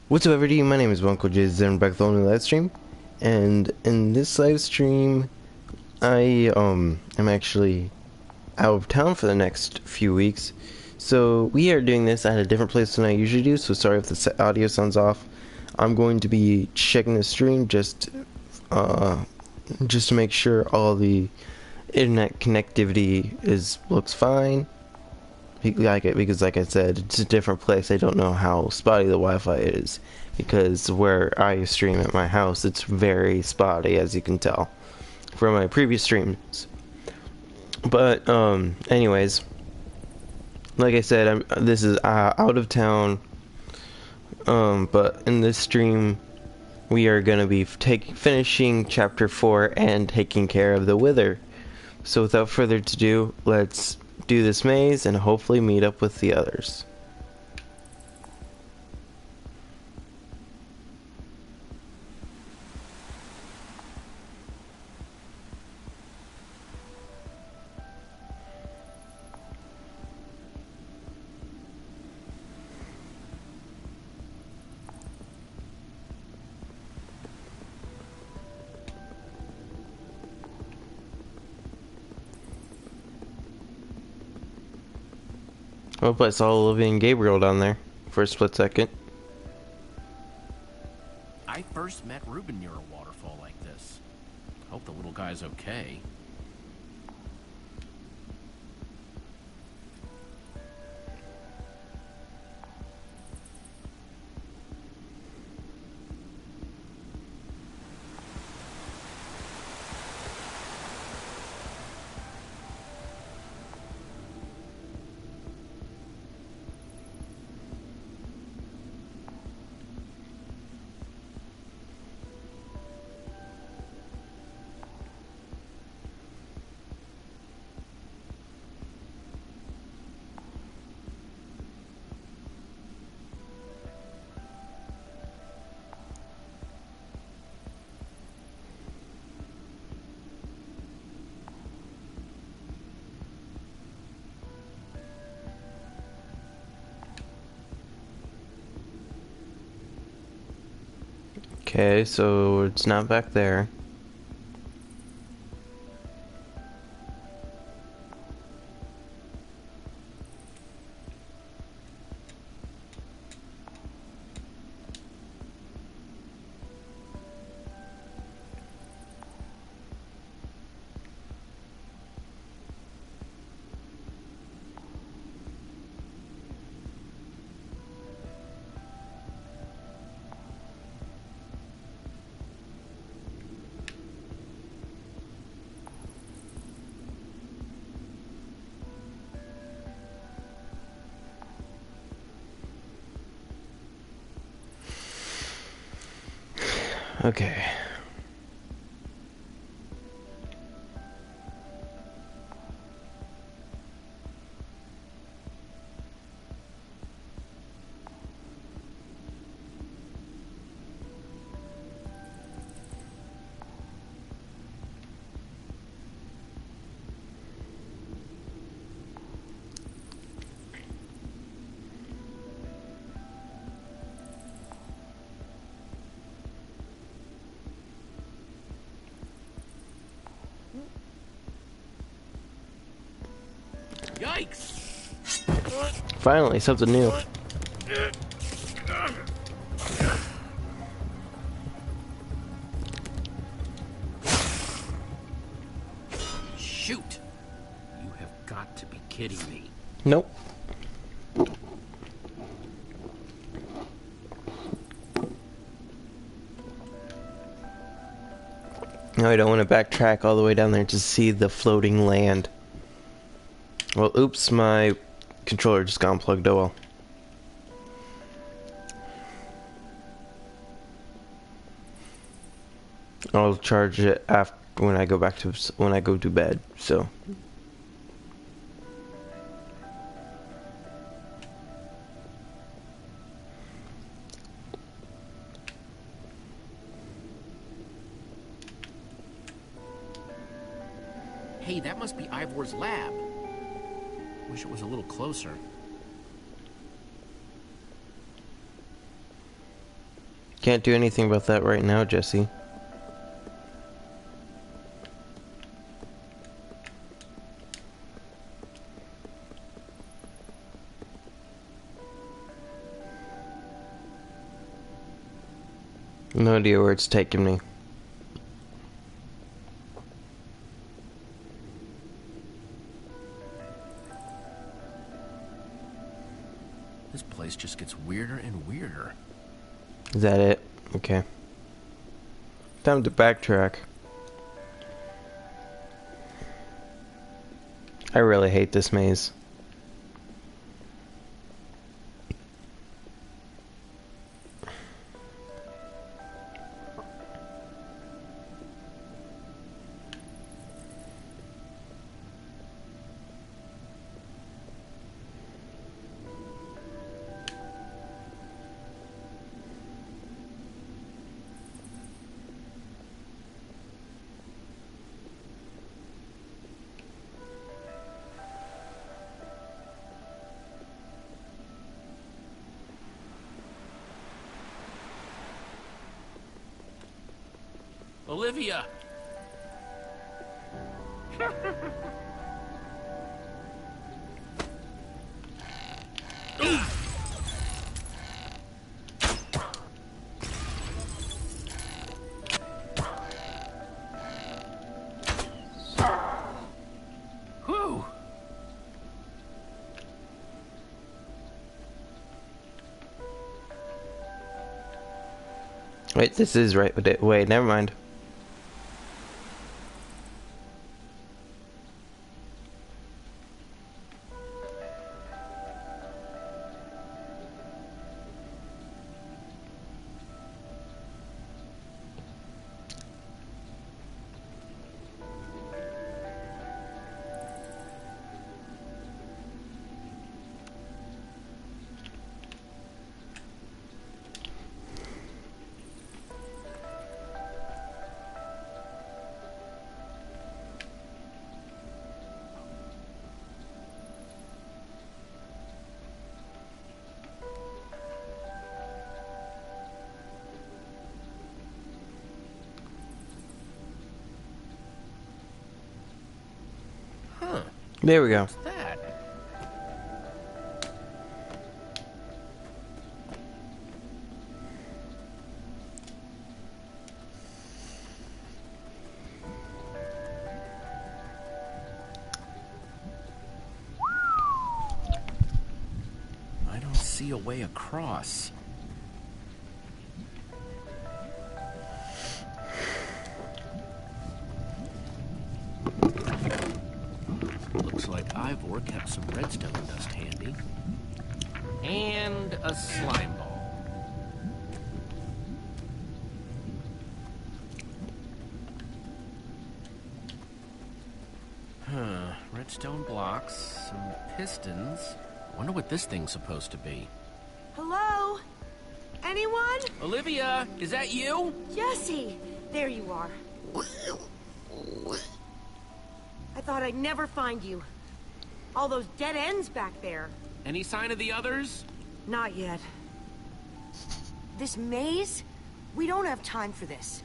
What's up, everybody? My name is Uncle Jizz, and I'm back with the only live stream. And in this live stream, I am actually out of town for the next few weeks. So we are doing this at a different place than I usually do. So sorry if the audio sounds off. I'm going to be checking the stream just to make sure all the internet connectivity looks fine. Because like I said, it's a different place. I don't know how spotty the Wi-Fi is, because where I stream at my house, it's very spotty, as you can tell from my previous streams. But anyways, like I said, this is out of town. But in this stream, we are gonna be finishing chapter 4 and taking care of the Wither. So without further ado, let's do this maze and hopefully meet up with the others. Oh, I saw Olivia and Gabriel down there for a split second. I first met Ruben near a waterfall like this. Hope the little guy's okay. Okay, so it's not back there. Okay. Yikes! Finally, something new. Shoot! You have got to be kidding me. Nope. No, I don't want to backtrack all the way down there to see the floating land. Well, oops, my controller just got unplugged. Oh well. I'll charge it after when I go to bed. So. Hey, that must be Ivor's lab. Wish it was a little closer. Can't do anything about that right now, Jesse. No idea where it's taking me. This place just gets weirder and weirder. Is that it? Okay. Time to backtrack. I really hate this maze. Olivia! Whew! Wait, this is right. Wait, never mind. Huh. There we go. What's that? I don't see a way across. Looks like Ivor kept some redstone dust handy. And a slime ball. Huh. Redstone blocks, some pistons. Wonder what this thing's supposed to be. Hello? Anyone? Olivia, is that you? Jesse! There you are. I thought I'd never find you. All those dead ends back there. Any sign of the others? Not yet. This maze? We don't have time for this.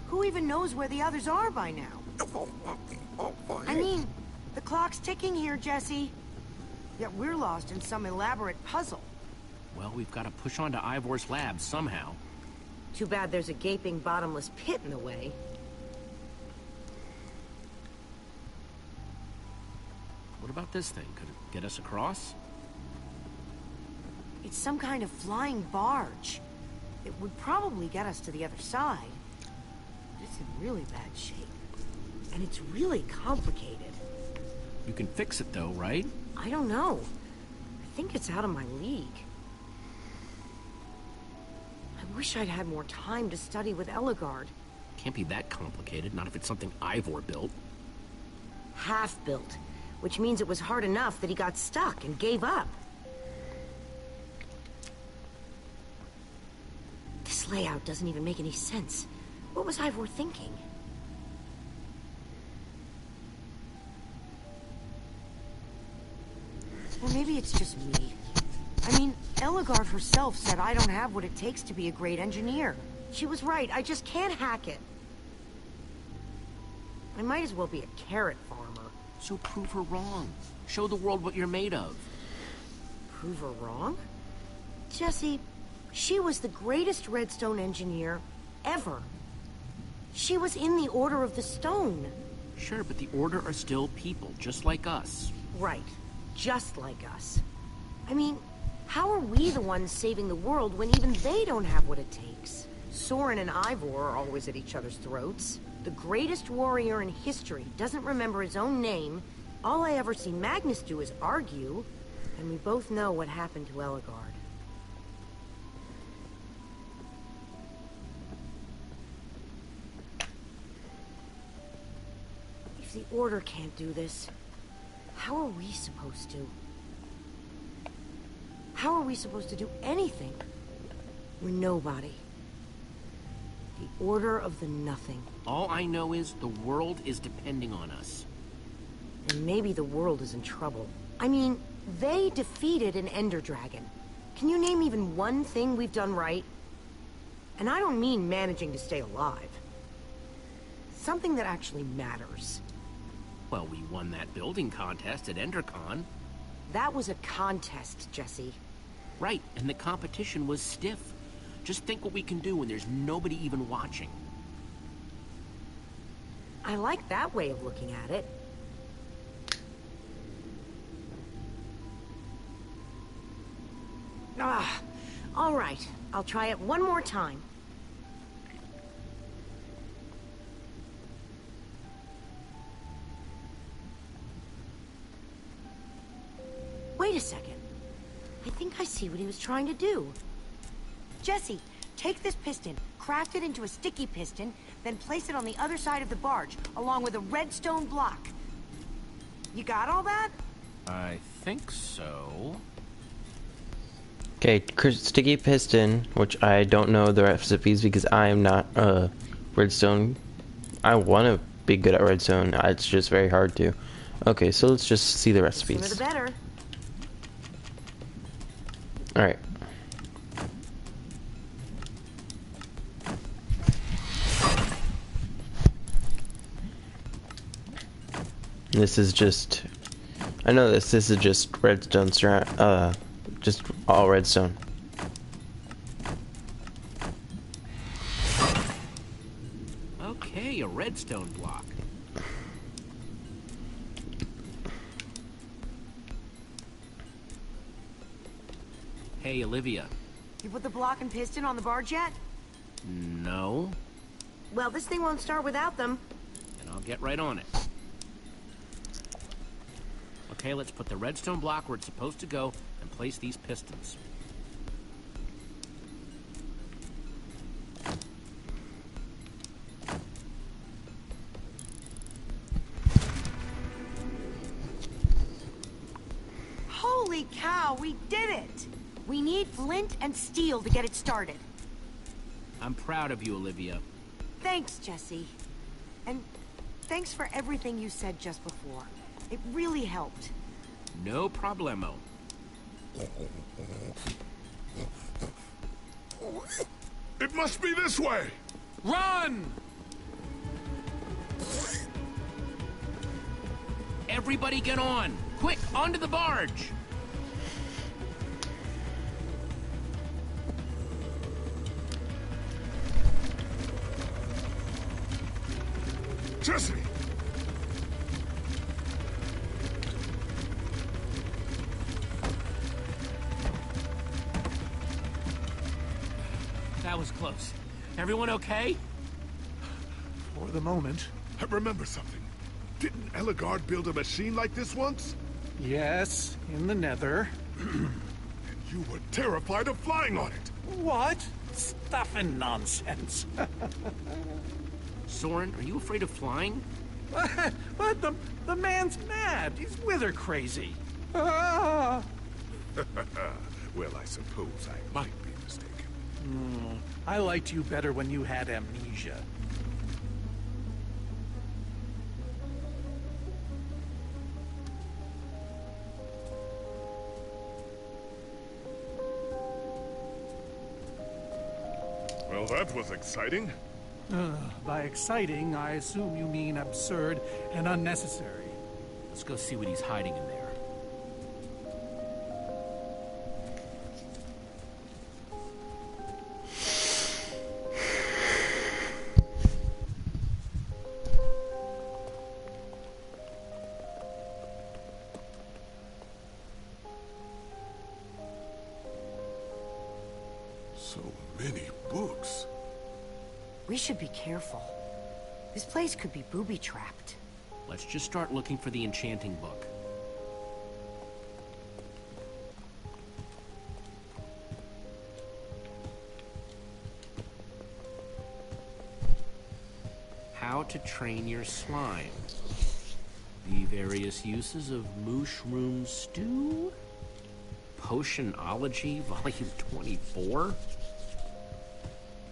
Who even knows where the others are by now? I mean, the clock's ticking here, Jesse. Yet we're lost in some elaborate puzzle. Well, we've got to push on to Ivor's lab somehow. Too bad there's a gaping bottomless pit in the way. What about this thing? Could it get us across? It's some kind of flying barge. It would probably get us to the other side. It's in really bad shape. And it's really complicated. You can fix it though, right? I don't know. I think it's out of my league. I wish I'd had more time to study with Eligard. Can't be that complicated, not if it's something Ivor built. Half-built, which means it was hard enough that he got stuck and gave up. This layout doesn't even make any sense. What was Ivor thinking? Or maybe it's just me. I mean, Ellegaard herself said I don't have what it takes to be a great engineer. She was right, I just can't hack it. I might as well be a carrot farmer. So prove her wrong. Show the world what you're made of. Prove her wrong? Jesse, she was the greatest redstone engineer ever. She was in the Order of the Stone. Sure, but the Order are still people, just like us. Right, just like us. I mean, how are we the ones saving the world when even they don't have what it takes? Soren and Ivor are always at each other's throats. The greatest warrior in history doesn't remember his own name. All I ever see Magnus do is argue. And we both know what happened to Ellegaard. If the Order can't do this, how are we supposed to? How are we supposed to do anything? We're nobody. The Order of the Nothing. All I know is the world is depending on us. And maybe the world is in trouble. I mean, they defeated an Ender Dragon. Can you name even one thing we've done right? And I don't mean managing to stay alive. Something that actually matters. Well, we won that building contest at EnderCon. That was a contest, Jesse. Right, and the competition was stiff. Just think what we can do when there's nobody even watching. I like that way of looking at it. Ah, all right. I'll try it one more time. Wait a second. I think I see what he was trying to do. Jesse, take this piston, craft it into a sticky piston, then place it on the other side of the barge, along with a redstone block. You got all that? I think so. Okay, sticky piston, which I don't know the recipes because I am not redstone. I want to be good at redstone. It's just very hard to. Okay, so let's just see the recipes. Sooner the better. All right. This is just. I know this. This is just redstone. Just all redstone. Okay, a redstone block. Hey, Olivia. You put the block and piston on the barge yet? No. Well, this thing won't start without them. And I'll get right on it. Okay, let's put the redstone block where it's supposed to go and place these pistons. Holy cow, we did it! We need flint and steel to get it started. I'm proud of you, Olivia. Thanks, Jesse. And thanks for everything you said just before. It really helped. No problemo. It must be this way! Run! Everybody get on! Quick, onto the barge! Jesse! That was close. Everyone okay? For the moment. I remember something. Didn't Ellegaard build a machine like this once? Yes, in the Nether. You were terrified of flying on it. What? Stuff and nonsense. Soren, are you afraid of flying? What? The man's mad. He's wither crazy. Ah! Well, I suppose I might be mistaken. I liked you better when you had amnesia. Well, that was exciting. By exciting, I assume you mean absurd and unnecessary. Let's go see what he's hiding in there. So many books. We should be careful. This place could be booby-trapped. Let's just start looking for the Enchanting Book. How to train your slime. The various uses of mushroom stew? Potionology, volume 24?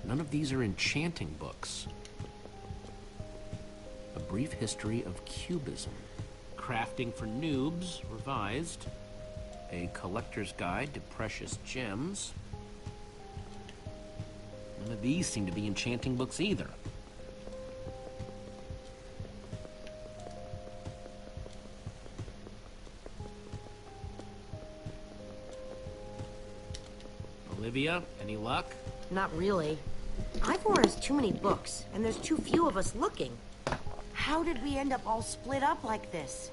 None of these are enchanting books. A brief history of cubism. Crafting for noobs, revised. A collector's guide to precious gems. None of these seem to be enchanting books either. Olivia, any luck? Not really. Ivor has too many books, and there's too few of us looking. How did we end up all split up like this?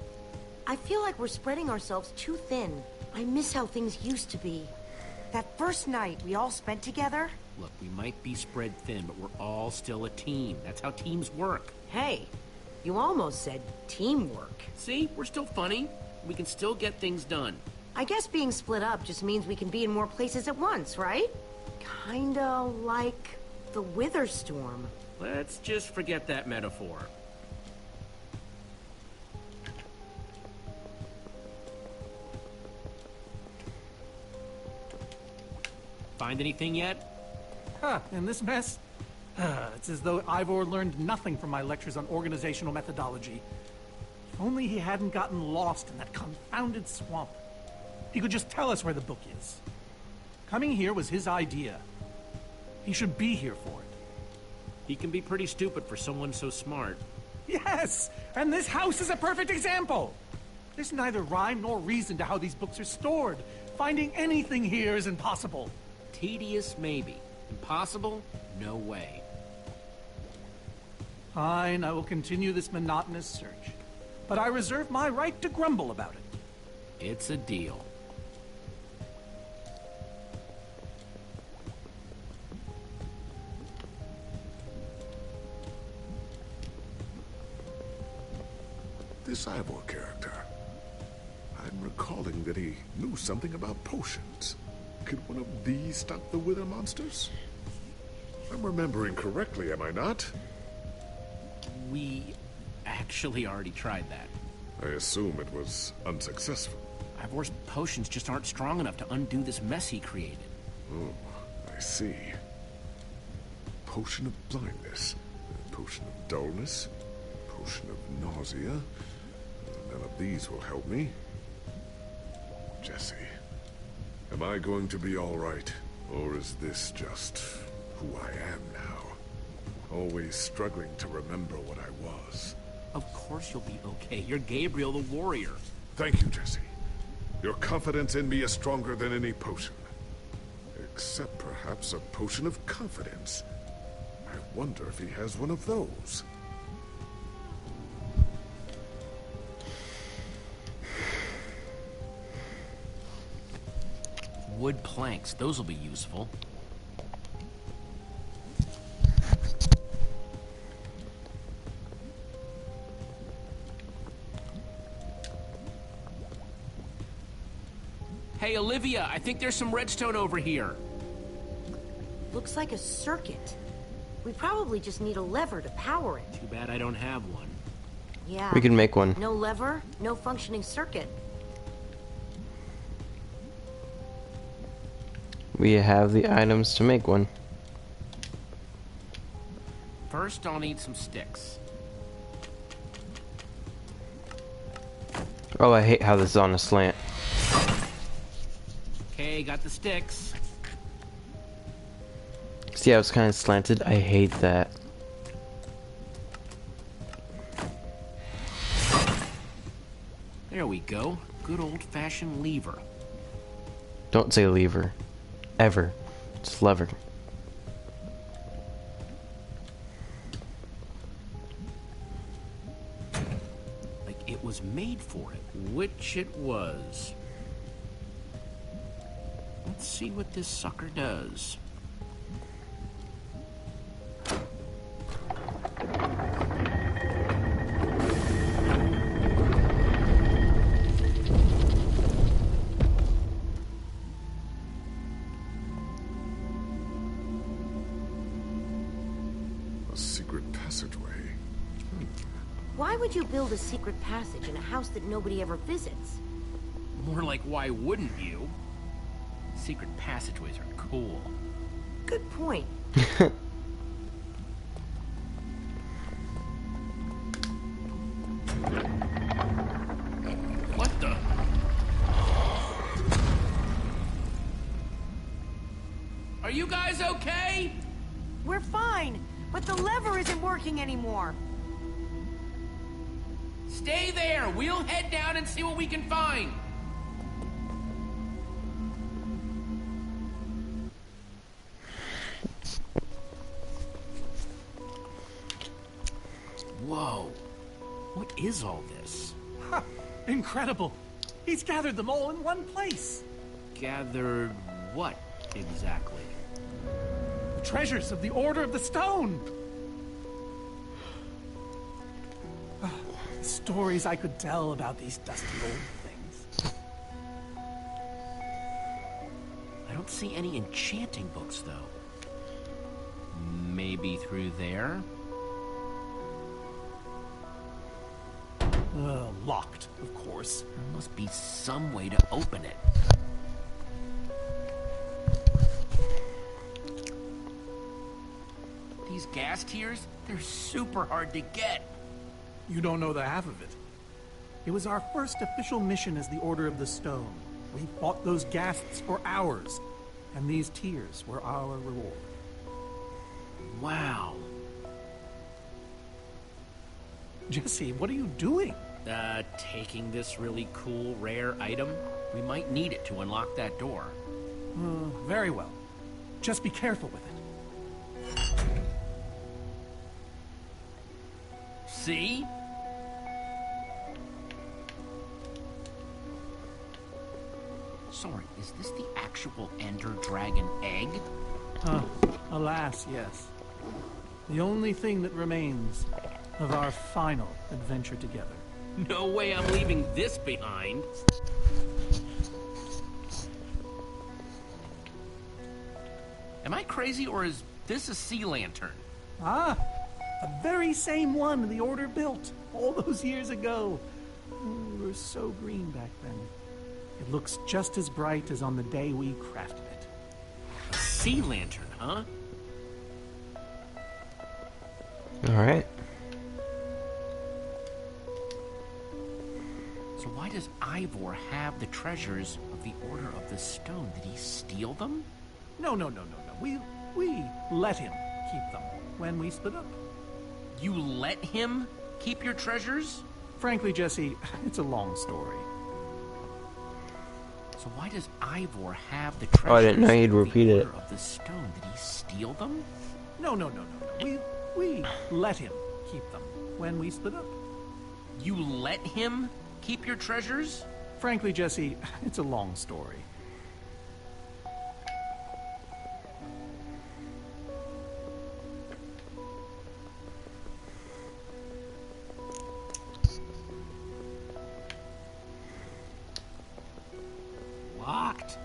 I feel like we're spreading ourselves too thin. I miss how things used to be. That first night we all spent together. Look, we might be spread thin, but we're all still a team. That's how teams work. Hey, you almost said teamwork. See? We're still funny. We can still get things done. I guess being split up just means we can be in more places at once, right? Kinda like the Wither Storm. Let's just forget that metaphor. Find anything yet? In this mess? It's as though Ivor learned nothing from my lectures on organizational methodology. If only he hadn't gotten lost in that confounded swamp. He could just tell us where the book is. Coming here was his idea. He should be here for it. He can be pretty stupid for someone so smart. Yes! And this house is a perfect example! There's neither rhyme nor reason to how these books are stored. Finding anything here is impossible. Tedious, maybe. Impossible? No way. Fine, I will continue this monotonous search. But I reserve my right to grumble about it. It's a deal. This Ivor character. I'm recalling that he knew something about potions. Could one of these stop the Wither monsters? I'm remembering correctly, am I not? We actually already tried that. I assume it was unsuccessful. Ivor's potions just aren't strong enough to undo this mess he created. Oh, I see. Potion of blindness, potion of dullness, potion of nausea. None of these will help me. Jesse, am I going to be all right? Or is this just who I am now? Always struggling to remember what I was. Of course you'll be okay. You're Gabriel the warrior. Thank you, Jesse. Your confidence in me is stronger than any potion. Except perhaps a potion of confidence. I wonder if he has one of those. Wood planks, those will be useful. Hey, Olivia, I think there's some redstone over here. Looks like a circuit. We probably just need a lever to power it. Too bad I don't have one. Yeah. We can make one. No lever, no functioning circuit. We have the items to make one. First, I'll need some sticks. Oh, I hate how this is on a slant. Okay, got the sticks. See how it's kind of slanted? I hate that. There we go. Good old-fashioned lever. Don't say lever. Ever. It's lever. Like it was made for it, which it was. Let's see what this sucker does. A secret passageway. Why would you build a secret passage in a house that nobody ever visits? More like, why wouldn't you? Secret passageways are cool. Good point. What the? Are you guys okay? We're fine, but the lever isn't working anymore. Stay there. We'll head down and see what we can find. Whoa. What is all this? Ha! Incredible. He's gathered them all in one place. Gathered what exactly? The treasures of the Order of the Stone. Stories I could tell about these dusty old things. I don't see any enchanting books, though. Maybe through there? Locked, of course. There must be some way to open it. These gas tiers, they're super hard to get. You don't know the half of it. It was our first official mission as the Order of the Stone. We fought those ghasts for hours, and these tears were our reward. Wow. Jesse, what are you doing? Taking this really cool, rare item. We might need it to unlock that door. Very well. Just be careful with it. See? Soren, is this the actual Ender Dragon egg? Alas, yes. The only thing that remains of our final adventure together. No way I'm leaving this behind. Am I crazy, or is this a sea lantern? Ah, the very same one the Order built all those years ago. We were so green back then. It looks just as bright as on the day we crafted it. A sea lantern, huh? Alright. So why does Ivor have the treasures of the Order of the Stone? Did he steal them? No. We let him keep them when we split up. You let him keep your treasures? Frankly, Jesse, it's a long story. So why does Ivor have the treasures Oh, I didn't know you'd of the repeat it. Order of the Stone? Did he steal them? No. We let him keep them when we split up. You let him keep your treasures? Frankly, Jesse, it's a long story. Locked.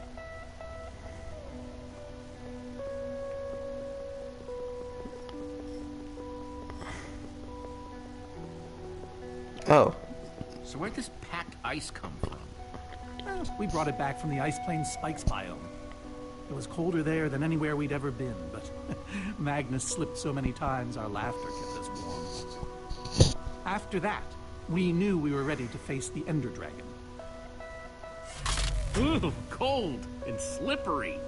Oh. So where'd this packed ice come from? We brought it back from the Ice Plains Spikes biome. It was colder there than anywhere we'd ever been, but Magnus slipped so many times our laughter kept us warm. After that, we knew we were ready to face the Ender Dragon. Ooh, cold and slippery.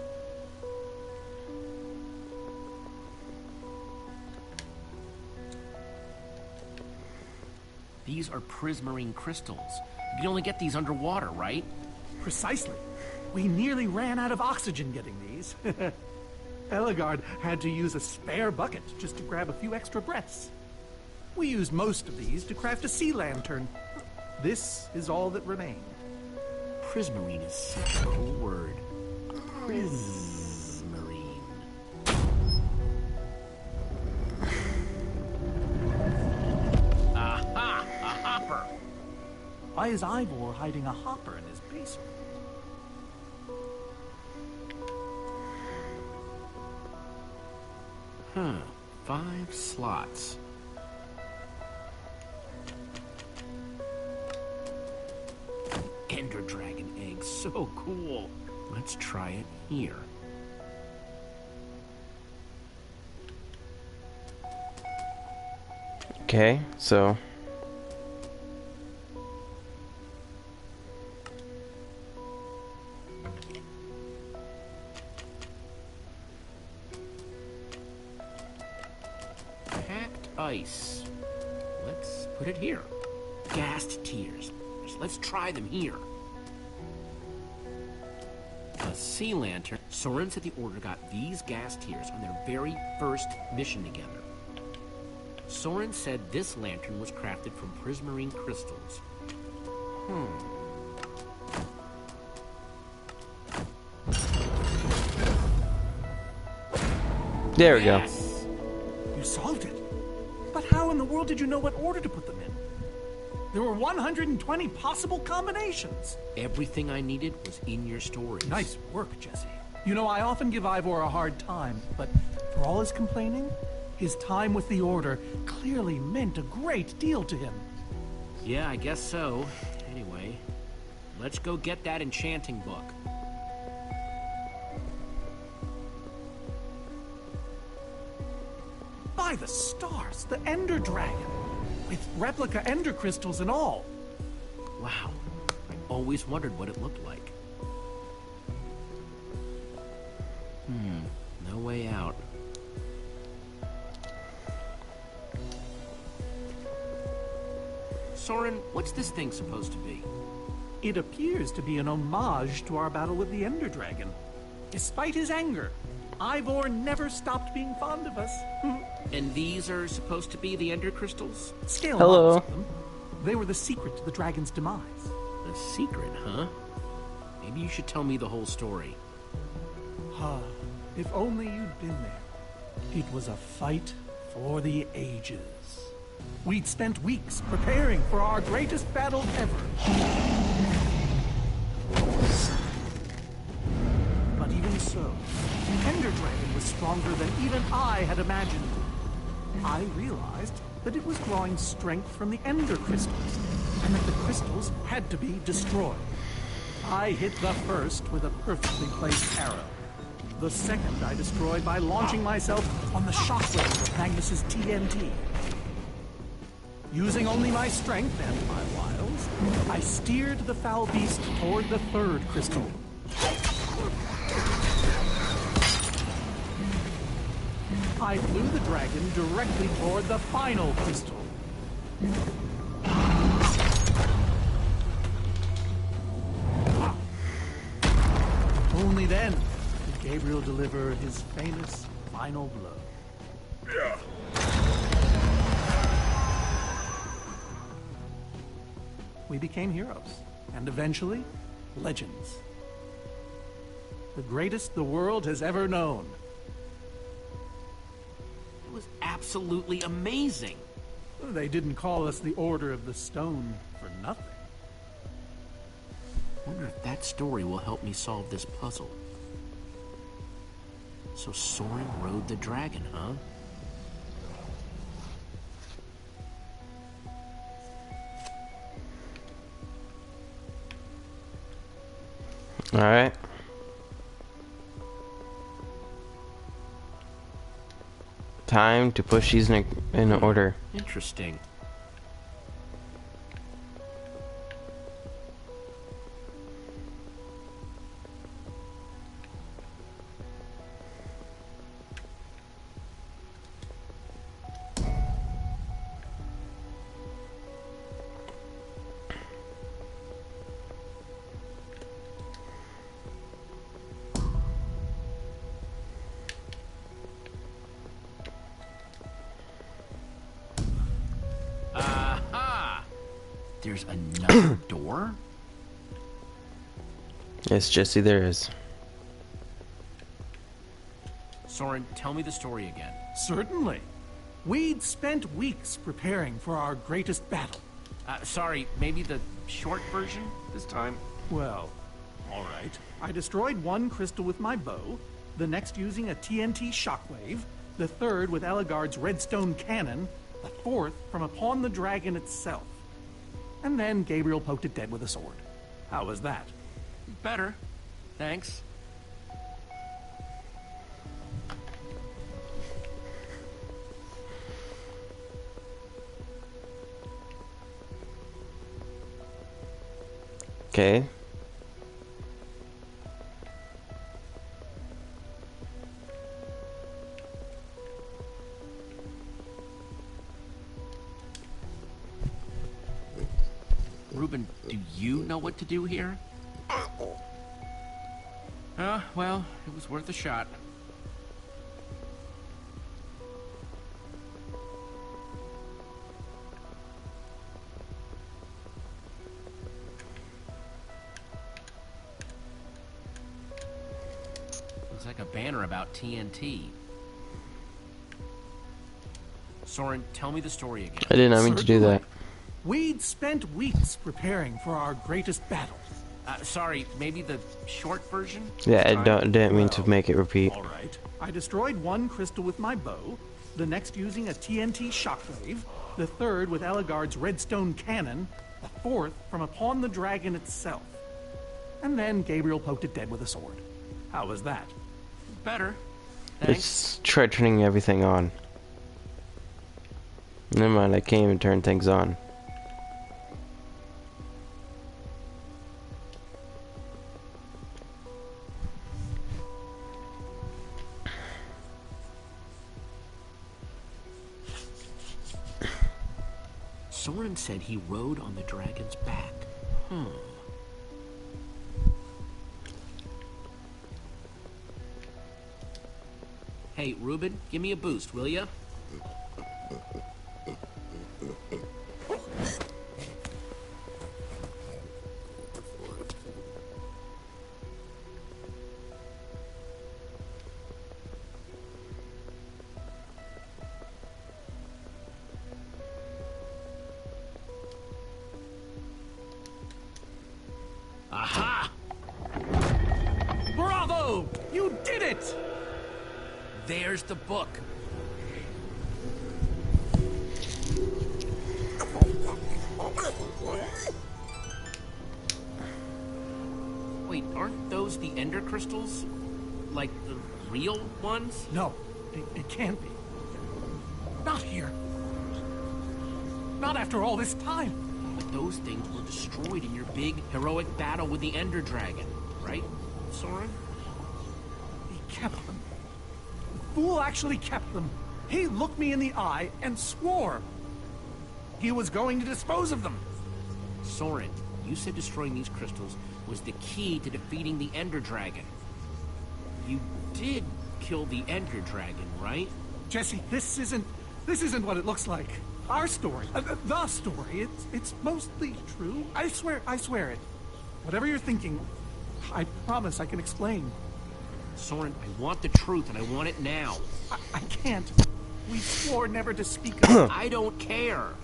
These are Prismarine Crystals. You can only get these underwater, right? Precisely. We nearly ran out of oxygen getting these. Eligard had to use a spare bucket just to grab a few extra breaths. We used most of these to craft a sea lantern. This is all that remained. Prismarine is such a cool word. Prismarine. Aha! A hopper! Why is Ivor hiding a hopper in his basement? Huh. 5 slots. Ender Dragon egg, so cool. Let's try it here. Okay, so Packed ice. Let's put it here. Gassed tears. Let's try them here. A sea lantern. Soren said the Order got these gas tears on their very first mission together. Soren said this lantern was crafted from Prismarine Crystals. there we go. Yes. You solved it. But how in the world did you know what order to put them in? There were 120 possible combinations. Everything I needed was in your stories. Nice work, Jesse. You know, I often give Ivor a hard time, but for all his complaining, his time with the Order clearly meant a great deal to him. Yeah, I guess so. Anyway, let's go get that Enchanting Book. By the stars, the Ender Dragon, with replica Ender Crystals and all. Wow, I always wondered what it looked like. No way out. Soren, what's this thing supposed to be? It appears to be an homage to our battle with the Ender Dragon. Despite his anger, Ivor never stopped being fond of us. And these are supposed to be the Ender Crystals? Scale Hello. models of them. They were the secret to the dragon's demise. The secret, huh? Maybe you should tell me the whole story. If only you'd been there. It was a fight for the ages. We'd spent weeks preparing for our greatest battle ever. But even so, the Ender Dragon was stronger than even I had imagined. I realized that it was drawing strength from the Ender Crystals, and that the crystals had to be destroyed. I hit the first with a perfectly placed arrow. The second I destroyed by launching myself on the shockwave of Magnus's TNT. Using only my strength and my wiles, I steered the foul beast toward the third crystal. I flew the dragon directly toward the final crystal. Only then did Gabriel deliver his famous final blow. We became heroes, and eventually, legends. The greatest the world has ever known. It was absolutely amazing. They didn't call us the Order of the Stone for nothing. I wonder if that story will help me solve this puzzle. So Soren rode the dragon, huh? All right. Time to push these in order. Interesting. There's another door? Yes, Jesse, there is. Soren, tell me the story again. Certainly. We'd spent weeks preparing for our greatest battle. Sorry, maybe the short version this time? Well, all right. I destroyed one crystal with my bow, the next using a TNT shockwave, the third with Ellegaard's redstone cannon, the fourth from upon the dragon itself. And then Gabriel poked it dead with a sword. How was that? Better. Thanks. Okay. Ruben, do you know what to do here? Well, it was worth a shot. Looks like a banner about TNT. Soren, tell me the story again. I did not mean to do that. We'd spent weeks preparing for our greatest battle. Sorry, maybe the short version? Yeah, I didn't mean to make it repeat. All right. I destroyed one crystal with my bow, the next using a TNT shockwave, the third with Ellegaard's redstone cannon, the fourth from upon the dragon itself. And then Gabriel poked it dead with a sword. How was that? Better. Thanks. It's try turning everything on. Never mind, I can't even turn things on. Soren said he rode on the dragon's back. Hey, Ruben, give me a boost, will ya? Aha! Bravo! You did it! There's the book. Wait, aren't those the Ender Crystals? Like the real ones? No, it can't be. Not here. Not after all this time. But those things were destroyed in your big, heroic battle with the Ender Dragon, right, Soren? He kept them. The fool actually kept them. He looked me in the eye and swore he was going to dispose of them. Soren, you said destroying these crystals was the key to defeating the Ender Dragon. You did kill the Ender Dragon, right? Jesse, this isn't what it looks like. Our story, the story, it's mostly true. I swear it. Whatever you're thinking, I promise I can explain. Soren, I want the truth, and I want it now. I can't. We swore never to speak of it. I don't care.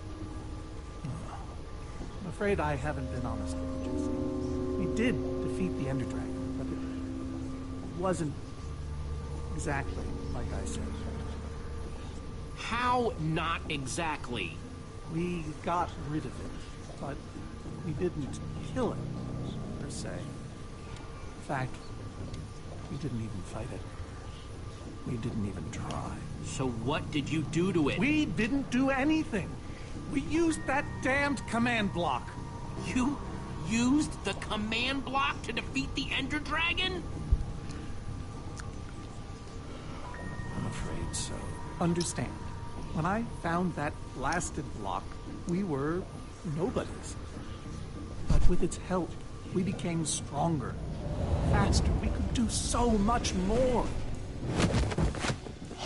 I'm afraid I haven't been honest with you, Jesse. We did defeat the Ender Dragon, but it wasn't exactly like I said. How not exactly? We got rid of it, but we didn't kill it, per se. In fact, we didn't even fight it. We didn't even try. So what did you do to it? We didn't do anything. We used that damned command block. You used the command block to defeat the Ender Dragon? I'm afraid so. Understand, when I found that blasted block, we were nobodies. But with its help, we became stronger, faster. We could do so much more.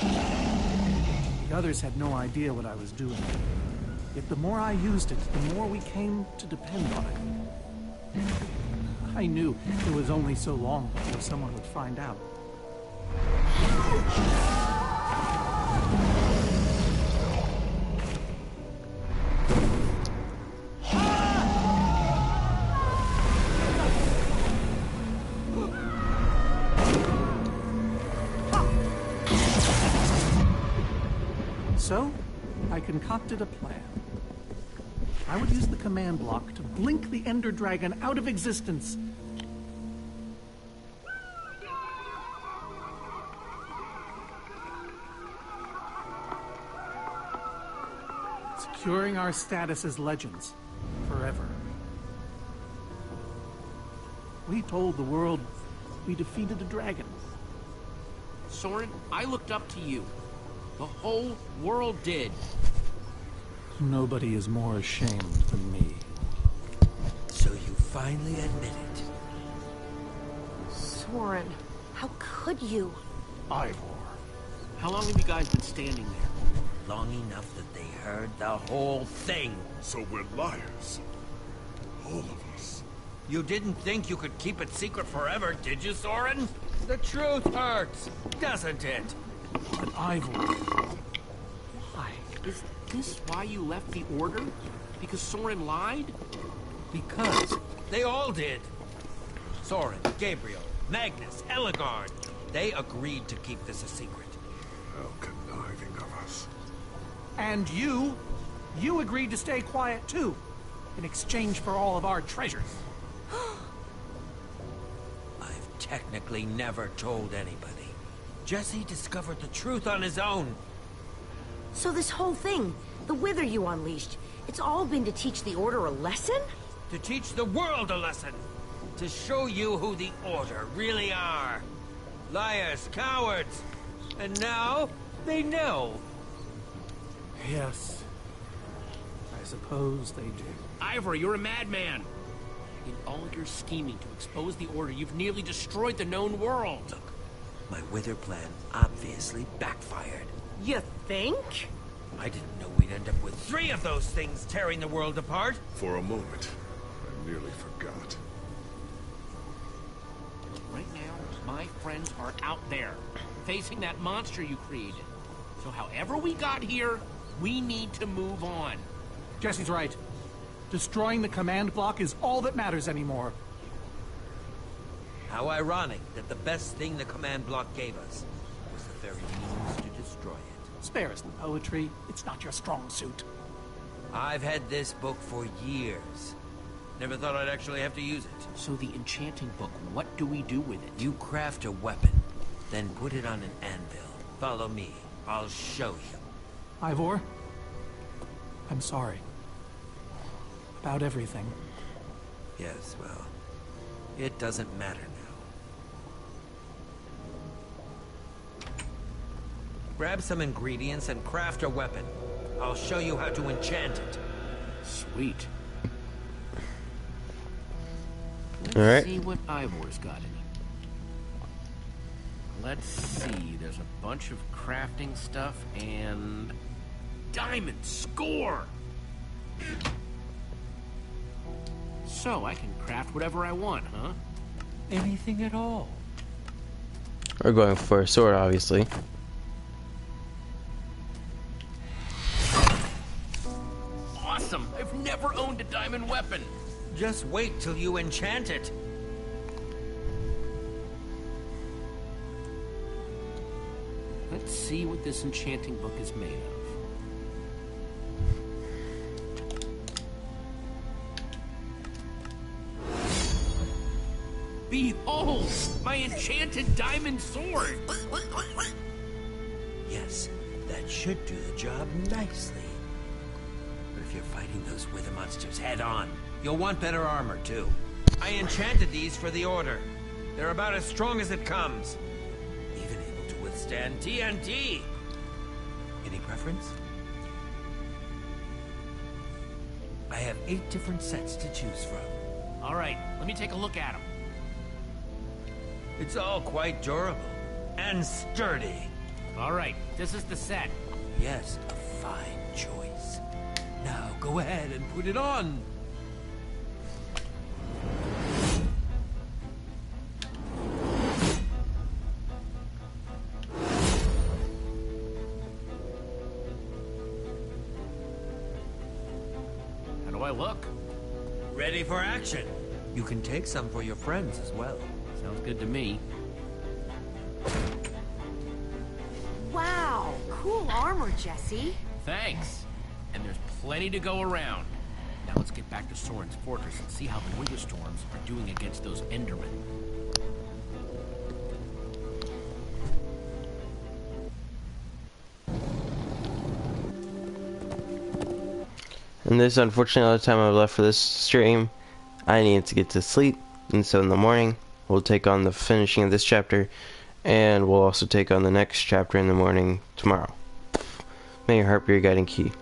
The others had no idea what I was doing. Yet the more I used it, the more we came to depend on it. I knew it was only so long before someone would find out. So, I concocted a plan. I would use the command block to blink the Ender Dragon out of existence. Securing our status as legends forever. We told the world we defeated the dragon. Soren, I looked up to you. The whole world did. Nobody is more ashamed than me. So you finally admit it. Soren, how could you? Ivor. How long have you guys been standing there? Long enough that they heard the whole thing. So we're liars. All of us. You didn't think you could keep it secret forever, did you, Soren? The truth hurts, doesn't it? But Ivor... Why? Is this why you left the Order? Because Soren lied? Because they all did. Soren, Gabriel, Magnus, Ellegaard. They agreed to keep this a secret. How conniving of us. And you agreed to stay quiet too, in exchange for all of our treasures. I've technically never told anybody. Jesse discovered the truth on his own. So this whole thing, the Wither you unleashed, it's all been to teach the Order a lesson? To teach the world a lesson. To show you who the Order really are. Liars, cowards. And now, they know. Yes. I suppose they do. Ivor, you're a madman. In all your scheming to expose the Order, you've nearly destroyed the known world. Look, my Wither plan obviously backfired. You think? I didn't know we'd end up with 3 of those things tearing the world apart. For a moment, I nearly forgot. Right now, my friends are out there, facing that monster you created. So however we got here, we need to move on. Jesse's right. Destroying the command block is all that matters anymore. How ironic that the best thing the command block gave us was the very means to destroy it. Spare us the poetry. It's not your strong suit. I've had this book for years. Never thought I'd actually have to use it. So the Enchanting Book, what do we do with it? You craft a weapon, then put it on an anvil. Follow me. I'll show you. Ivor, I'm sorry. About everything. Yes, well, it doesn't matter now. Grab some ingredients and craft a weapon. I'll show you how to enchant it. Sweet. Let's All right. see what Ivor's got in him. Let's see, there's a bunch of crafting stuff and... Diamond score! So, I can craft whatever I want, huh? Anything at all. We're going for a sword, obviously. Awesome! I've never owned a diamond weapon! Just wait till you enchant it. Let's see what this enchanting book is made of. Behold! My enchanted diamond sword! Yes, that should do the job nicely. But if you're fighting those wither monsters head on, you'll want better armor, too. I enchanted these for the Order. They're about as strong as it comes. Even able to withstand TNT. Any preference? I have 8 different sets to choose from. Alright, let me take a look at them. It's all quite durable. And sturdy. Alright, this is the set. Yes, a fine choice. Now go ahead and put it on. How do I look? Ready for action. You can take some for your friends as well. Sounds good to me. Wow, cool armor, Jesse. Thanks. And there's plenty to go around. Now let's get back to Soren's fortress and see how the winter storms are doing against those Endermen. And this, unfortunately, all the time I've left for this stream. I needed to get to sleep, and so in the morning, we'll take on the finishing of this chapter, and we'll also take on the next chapter in the morning tomorrow. May your heart be your guiding key.